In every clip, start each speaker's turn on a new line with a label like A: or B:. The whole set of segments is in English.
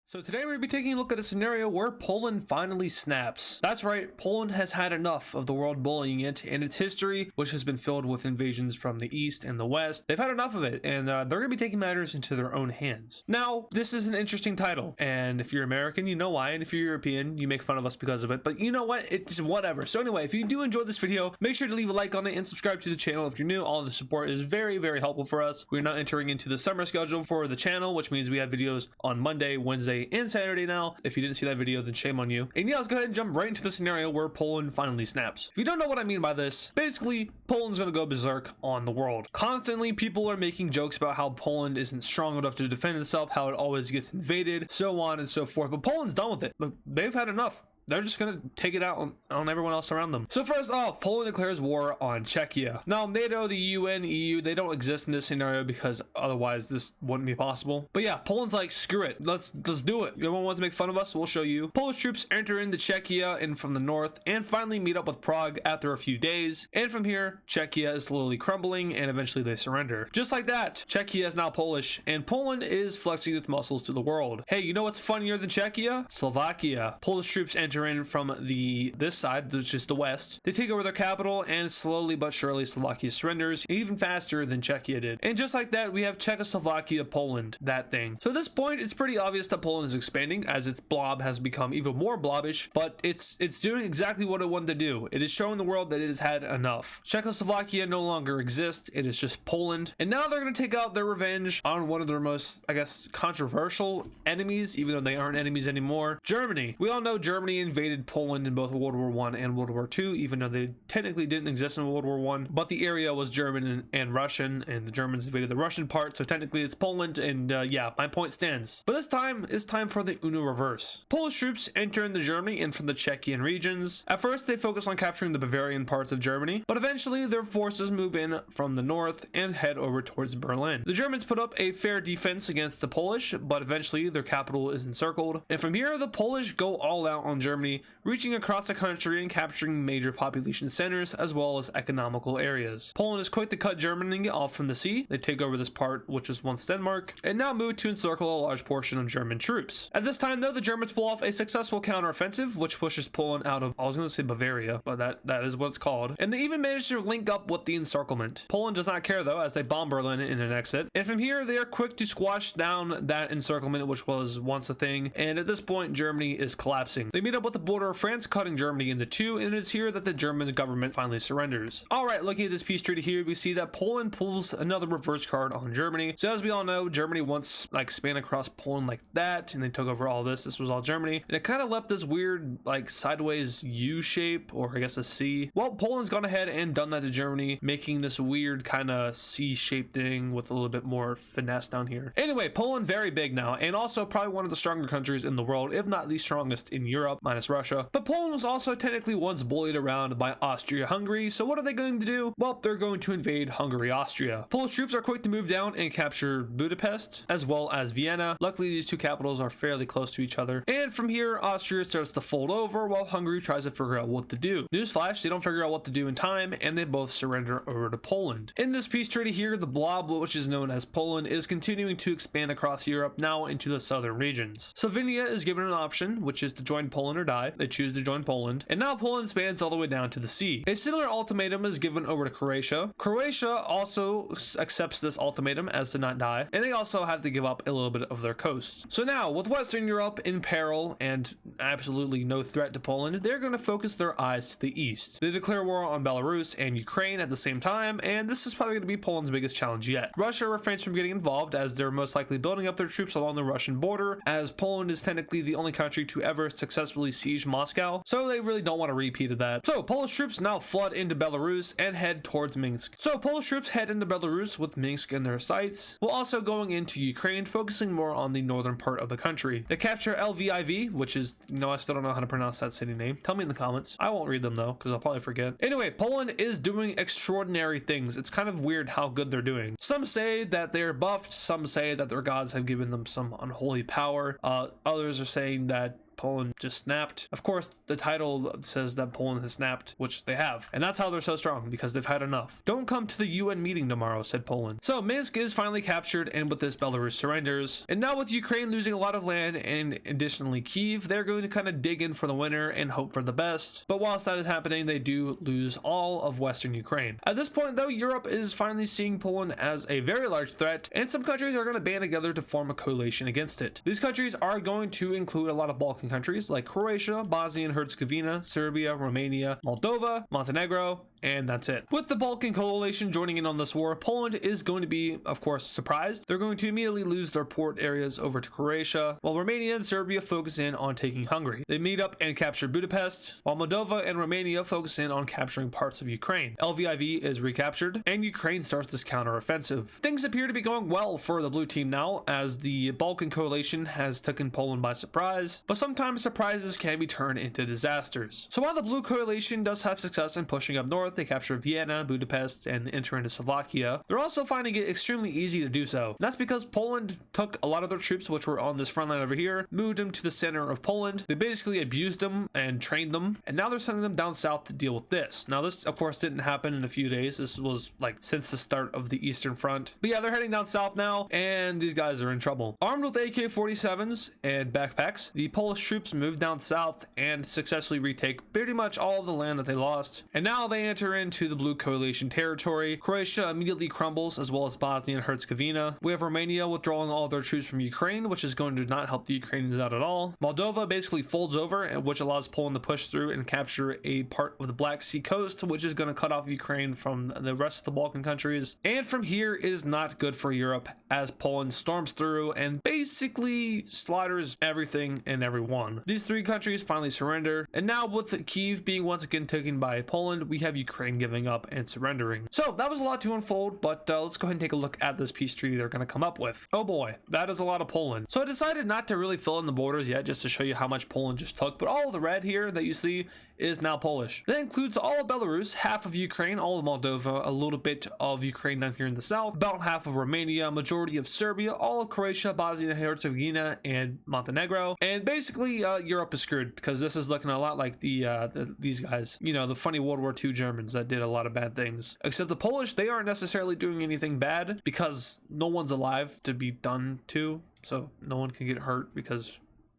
A: So today we're going to be taking a look at a scenario where Poland finally snaps. That's right, Poland has had enough of the world bullying it in its history, which has been filled with invasions from the east and the west. They've had enough of it, and they're going to be taking matters into their own hands. Now, this is an interesting title, and if you're American, you know why, and if you're European, you make fun of us because of it, but you know what, it's whatever. So anyway, if you do enjoy this video, make sure to leave a like on it and subscribe to the channel if you're new. All the support is very, very helpful for us. We're now entering into the summer schedule for the channel, which means we have videos on Monday, Wednesday, and Saturday now. If you didn't see that video, then shame on you. And yeah, let's go ahead and jump right into the scenario where Poland finally snaps. If you don't know what I mean by this, basically Poland's gonna go berserk on the world. Constantly people are making jokes about how Poland isn't strong enough to defend itself, how it always gets invaded, so on and so forth, but Poland's done with it. But they've had enough. They're just gonna take it out on everyone else around them. So first off, Poland declares war on Czechia. Now, NATO, the UN, EU, they don't exist in this scenario because otherwise this wouldn't be possible. But yeah, Poland's like, screw it, let's do it. Everyone wants to make fun of us, we'll show you. Polish troops enter into Czechia and from the north and finally meet up with Prague after a few days. And from here, Czechia is slowly crumbling and eventually they surrender. Just like that, Czechia is now Polish and Poland is flexing its muscles to the world. Hey, you know what's funnier than Czechia? Slovakia. Polish troops enter in from this side, which is the west. They take over their capital and slowly but surely Slovakia surrenders even faster than Czechia did. And just like that, we have Czechoslovakia, Poland, that thing. So at this point, it's pretty obvious that Poland is expanding as its blob has become even more blobbish, but it's doing exactly what it wanted to do. It is showing the world that it has had enough. Czechoslovakia no longer exists. It is just Poland. And now they're going to take out their revenge on one of their most, I guess, controversial enemies, even though they aren't enemies anymore. Germany. We all know Germany invaded Poland in both World War I and World War II, even though they technically didn't exist in World War I, but the area was German and Russian, and the Germans invaded the Russian part, so technically it's Poland, and yeah, my point stands. But this time, it's time for the Uno reverse. Polish troops enter into Germany and from the Czechian regions. At first, they focus on capturing the Bavarian parts of Germany, but eventually their forces move in from the north and head over towards Berlin. The Germans put up a fair defense against the Polish, but eventually their capital is encircled, and from here, the Polish go all out on Germany, reaching across the country and capturing major population centers as well as economical areas. Poland is quick to cut Germany off from the sea. They take over this part, which was once Denmark, and now move to encircle a large portion of German troops. At this time, though, the Germans pull off a successful counteroffensive, which pushes Poland out of, I was going to say Bavaria, but that is what it's called. And they even manage to link up with the encirclement. Poland does not care, though, as they bomb Berlin in an exit. And from here, they are quick to squash down that encirclement, which was once a thing. And at this point, Germany is collapsing. They meet up with the border of France, cutting Germany into two, and it's here that the German government finally surrenders. Alright, looking at this peace treaty here, we see that Poland pulls another reverse card on Germany. So as we all know, Germany once spanned across Poland like that, and they took over all this. This was all Germany, and it kind of left this weird sideways U shape, or I guess a C. Well, Poland's gone ahead and done that to Germany, making this weird kind of C-shaped thing with a little bit more finesse down here. Anyway, Poland very big now, and also probably one of the stronger countries in the world, if not the strongest in Europe, minus Russia. But Poland was also technically once bullied around by Austria-Hungary, so what are they going to do? Well, they're going to invade Hungary-Austria. Polish troops are quick to move down and capture Budapest, as well as Vienna. Luckily, these two capitals are fairly close to each other. And from here, Austria starts to fold over while Hungary tries to figure out what to do. Newsflash, they don't figure out what to do in time, and they both surrender over to Poland. In this peace treaty here, the blob, which is known as Poland, is continuing to expand across Europe, now into the southern regions. Slovenia is given an option, which is to join Poland or die. They choose to join Poland, and now Poland spans all the way down to the sea. A similar ultimatum is given over to Croatia. Croatia also accepts this ultimatum as to not die, and they also have to give up a little bit of their coast. So now, with Western Europe in peril and absolutely no threat to Poland, they're going to focus their eyes to the east. They declare war on Belarus and Ukraine at the same time, and this is probably going to be Poland's biggest challenge yet. Russia refrains from getting involved as they're most likely building up their troops along the Russian border, as Poland is technically the only country to ever successfully siege Moscow, so they really don't want a repeat of that. So Polish troops now flood into Belarus and head towards Minsk. So Polish troops head into Belarus with Minsk in their sights, while also going into Ukraine, focusing more on the northern part of the country. They capture Lviv, which is, I still don't know how to pronounce that city name. Tell me in the comments. I won't read them though, because I'll probably forget. Anyway, Poland is doing extraordinary things. It's kind of weird how good they're doing. Some say that they're buffed, some say that their gods have given them some unholy power. Others are saying that Poland just snapped. Of course, the title says that Poland has snapped, which they have. And that's how they're so strong, because they've had enough. Don't come to the UN meeting tomorrow, said Poland. So Minsk is finally captured, and with this, Belarus surrenders. And now with Ukraine losing a lot of land, and additionally Kyiv, they're going to kind of dig in for the winter and hope for the best. But whilst that is happening, they do lose all of Western Ukraine. At this point, though, Europe is finally seeing Poland as a very large threat, and some countries are going to band together to form a coalition against it. These countries are going to include a lot of Balkan countries like Croatia, Bosnia and Herzegovina, Serbia, Romania, Moldova, Montenegro, and that's it. With the Balkan Coalition joining in on this war, Poland is going to be, of course, surprised. They're going to immediately lose their port areas over to Croatia, while Romania and Serbia focus in on taking Hungary. They meet up and capture Budapest, while Moldova and Romania focus in on capturing parts of Ukraine. Lviv is recaptured, and Ukraine starts this counteroffensive. Things appear to be going well for the blue team now, as the Balkan Coalition has taken Poland by surprise, but sometimes surprises can be turned into disasters. So while the blue coalition does have success in pushing up north, they capture Vienna, Budapest, and enter into Slovakia, they're also finding it extremely easy to do so. That's because Poland took a lot of their troops, which were on this front line over here, moved them to the center of Poland. They basically abused them and trained them, and now they're sending them down south to deal with this. Now this, of course, didn't happen in a few days. This was like since the start of the Eastern Front. But yeah, they're heading down south now, and these guys are in trouble. Armed with AK-47s and backpacks, the Polish troops move down south and successfully retake pretty much all of the land that they lost. And now they enter into the blue coalition territory. Croatia immediately crumbles, as well as Bosnia and Herzegovina. We have Romania withdrawing all of their troops from Ukraine, which is going to not help the Ukrainians out at all. Moldova basically folds over, which allows Poland to push through and capture a part of the Black Sea coast, which is going to cut off Ukraine from the rest of the Balkan countries. And from here, it is not good for Europe, as Poland storms through and basically slaughters everything and everyone. These three countries finally surrender, and now with Kyiv being once again taken by Poland, we have Ukraine giving up and surrendering. So that was a lot to unfold, but let's go ahead and take a look at this peace treaty they're going to come up with. Oh boy, that is a lot of Poland. So I decided not to really fill in the borders yet, just to show you how much Poland just took, but all of the red here that you see is now Polish. That includes all of Belarus, half of Ukraine, all of Moldova, a little bit of Ukraine down here in the south, about half of Romania, majority of Serbia, all of Croatia, Bosnia and Herzegovina, and Montenegro. And basically, Europe is screwed, because this is looking a lot like these guys. You know, the funny World War II Germans that did a lot of bad things. Except the Polish, they aren't necessarily doing anything bad, because no one's alive to be done to, so no one can get hurt because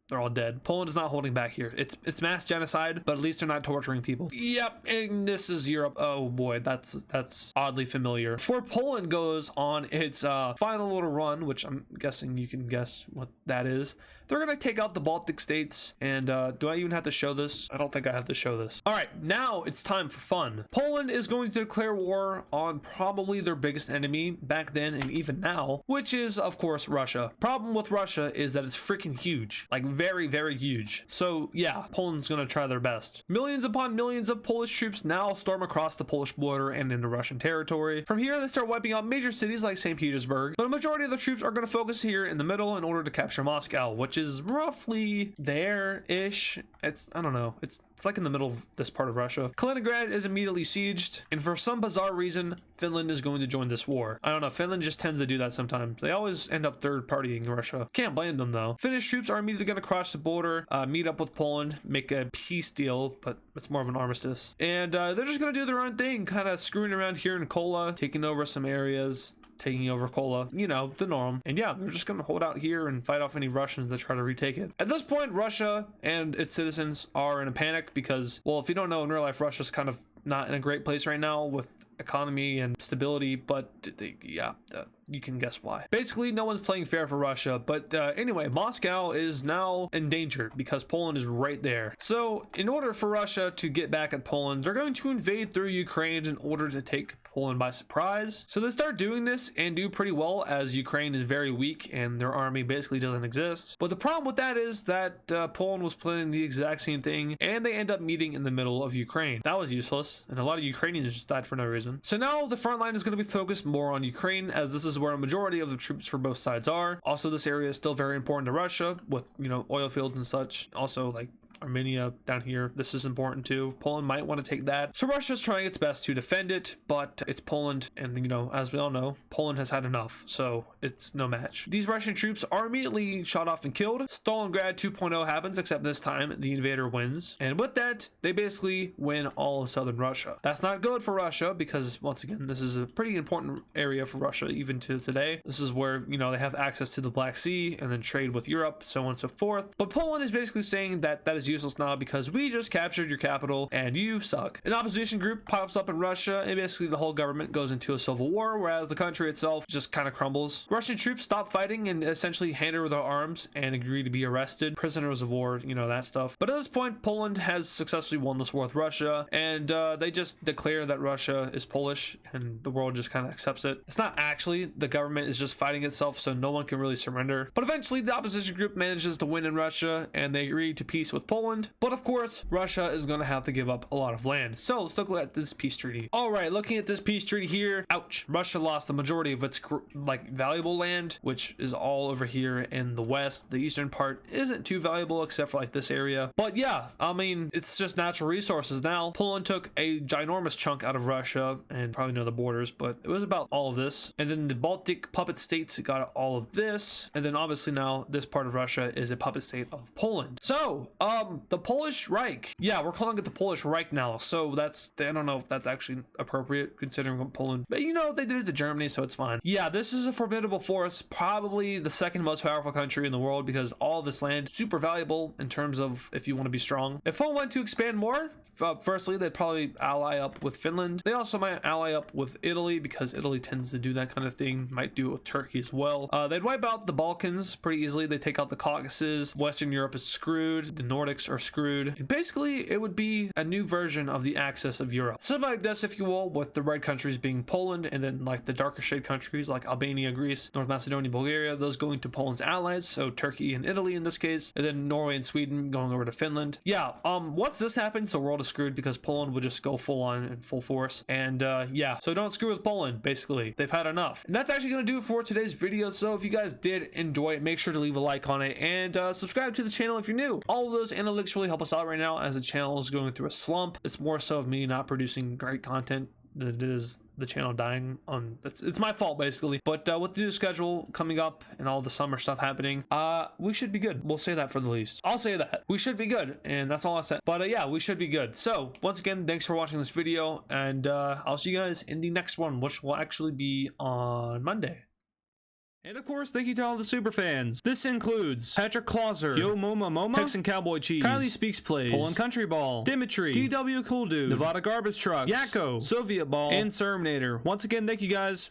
A: they're all dead. Poland is not holding back here. It's mass genocide, but at least they're not torturing people. Yep, and this is Europe. Oh boy, that's oddly familiar. Before Poland goes on its final little run, which I'm guessing you can guess what that is, they're gonna take out the Baltic states. And do I even have to show this? I don't think I have to show this. All right, now it's time for fun. Poland is going to declare war on probably their biggest enemy back then and even now, which is of course Russia. Problem with Russia is that it's freaking huge, like very, very huge. So yeah, Poland's gonna try their best. Millions upon millions of Polish troops now storm across the Polish border and into Russian territory. From here, they start wiping out major cities like St. Petersburg, but a majority of the troops are gonna focus here in the middle in order to capture Moscow, which is roughly there-ish. I don't know, it's like in the middle of this part of Russia. Kaliningrad is immediately sieged, and for some bizarre reason, Finland is going to join this war. I don't know, Finland just tends to do that sometimes. They always end up third-partying Russia. Can't blame them though. Finnish troops are immediately going to cross the border, meet up with Poland, make a peace deal, but it's more of an armistice. And they're just going to do their own thing, kind of screwing around here in Kola, taking over some areas, taking over Kola, you know, the norm. And yeah, they're just gonna hold out here and fight off any Russians that try to retake it. At this point, Russia and its citizens are in a panic because, well, if you don't know, in real life, Russia's kind of not in a great place right now with economy and stability, but you can guess why. Basically, no one's playing fair for Russia, but anyway, Moscow is now endangered because Poland is right there. So in order for Russia to get back at Poland, they're going to invade through Ukraine in order to take Poland by surprise. So they start doing this and do pretty well, as Ukraine is very weak and their army basically doesn't exist. But the problem with that is that Poland was planning the exact same thing, and they end up meeting in the middle of Ukraine. That was useless, and a lot of Ukrainians just died for no reason. So now the front line is going to be focused more on Ukraine, as this is where a majority of the troops for both sides are. Also, this area is still very important to Russia with, you know, oil fields and such. Also, like, Armenia down here. This is important too. Poland might want to take that. So Russia's trying its best to defend it, but it's Poland, and you know, as we all know, Poland has had enough, so it's no match. These Russian troops are immediately shot off and killed. Stalingrad 2.0 happens, except this time the invader wins, and with that they basically win all of southern Russia. That's not good for Russia because, once again, this is a pretty important area for Russia even to today. This is where, you know, they have access to the Black Sea and then trade with Europe, so on and so forth. But Poland is basically saying that that is useless now because we just captured your capital and you suck. An opposition group pops up in Russia, and basically the whole government goes into a civil war, whereas the country itself just kind of crumbles. Russian troops stop fighting and essentially hand over their arms and agree to be arrested. Prisoners of war, you know, that stuff. But at this point, Poland has successfully won this war with Russia, and they just declare that Russia is Polish, and the world just kind of accepts it. It's not actually, the government is just fighting itself, so no one can really surrender. But eventually the opposition group manages to win in Russia, and they agree to peace with Poland. But of course, Russia is going to have to give up a lot of land. So let's look at this peace treaty. All right, looking at this peace treaty here, ouch, Russia lost the majority of its like valuable land, which is all over here in the west. The eastern part isn't too valuable except for like this area. But yeah, I mean, it's just natural resources now. Poland took a ginormous chunk out of Russia, and probably know the borders, but it was about all of this. And then the Baltic puppet states got all of this, and then obviously now this part of Russia is a puppet state of Poland. So the Polish Reich, yeah, we're calling it the Polish Reich now, so that's, I don't know if that's actually appropriate considering Poland, but you know, they did it to Germany, so it's fine. Yeah, this is a formidable force, probably the second most powerful country in the world, because all this land is super valuable in terms of if you want to be strong. If Poland went to expand more, firstly they'd probably ally up with Finland. They also might ally up with Italy because Italy tends to do that kind of thing. Might do it with Turkey as well. They'd wipe out the Balkans pretty easily. They take out the Caucasus. Western Europe is screwed. The Nordics are screwed. And basically it would be a new version of the Axis of Europe, something like this, if you will, with the red countries being Poland, and then like the darker shade countries like Albania, Greece, North Macedonia, Bulgaria, those going to Poland's allies, so Turkey and Italy in this case, and then Norway and Sweden going over to Finland. Yeah, once this happens, the world is screwed because Poland would just go full on in full force. And yeah, so don't screw with Poland, basically. They've had enough. And that's actually going to do it for today's video. So if you guys did enjoy it, make sure to leave a like on it, and subscribe to the channel if you're new. All of those analytics really help us out right now as the channel is going through a slump. It's more so of me not producing great content than it is the channel dying on. It's my fault basically. But with the new schedule coming up and all the summer stuff happening, we should be good. We'll say that for the least. I'll say that we should be good, and that's all I said. But yeah, we should be good. So once again, thanks for watching this video, and I'll see you guys in the next one, which will actually be on Monday. And of course, thank you to all the super fans. This includes Patrick Clauser, Yo Moma Moma, Texan Cowboy Cheese, Kylie Speaks Plays, Poland Country Ball, Dimitri, DW Cool Dude, Nevada Garbage Trucks, Yakko, Soviet Ball, and Serminator. Once again, thank you guys.